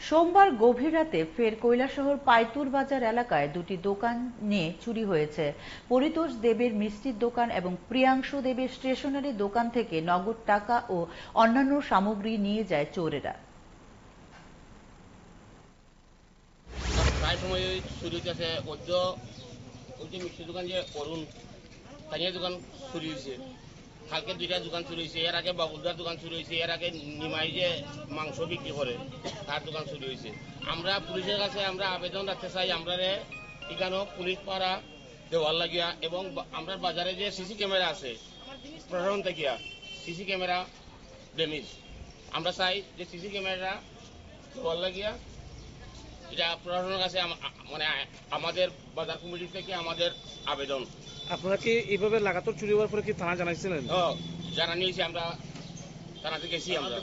সোমবার গভীর রাতে ফের কৈলাসহর পাইতুর বাজার এলাকায় দুটি দোকান নিয়ে চুরি হয়েছে। পরিতোষ দেবের মিষ্টির দোকান এবং প্রিয়াংশু দেবের স্টেশনারি দোকান থেকে নগদ টাকা ও অন্যান্য সামগ্রী নিয়ে যায় চোরেরা। প্রায় সময় চুরি হইতেছে। ওই যে মিষ্টির দোকান যে অরুণ স্থানীয় দোকান চুরি হয়েছে, কালকে দুইটা দোকান চুরি হয়েছে, এর আগে বাবুলদার দোকান চুরি হয়েছে, এর আগে নিমাই যে মাংস বিক্রি করে তার দোকান চুরি হয়েছে। আমরা পুলিশের কাছে আমরা আবেদন রাখতে চাই, আমরা এখানেও পুলিশ পাড়া দেওয়ার লাগিয়া এবং আমরা বাজারে যে সিসি ক্যামেরা আছে প্রশাসন থেকে সিসি ক্যামেরা ড্যামেজ, আমরা চাই যে সিসি ক্যামেরা দেওয়ার লাগিয়া এটা প্রশাসনের কাছে মানে আমাদের বাজার কমিটি থেকে আমাদের আবেদন। আপনারা কি এইভাবে লাগাতার চুরি হওয়ার পরে কি থানা জানাইছিলেন? জানানিয়েছি, আমরা থানাতে গেছি আমরা।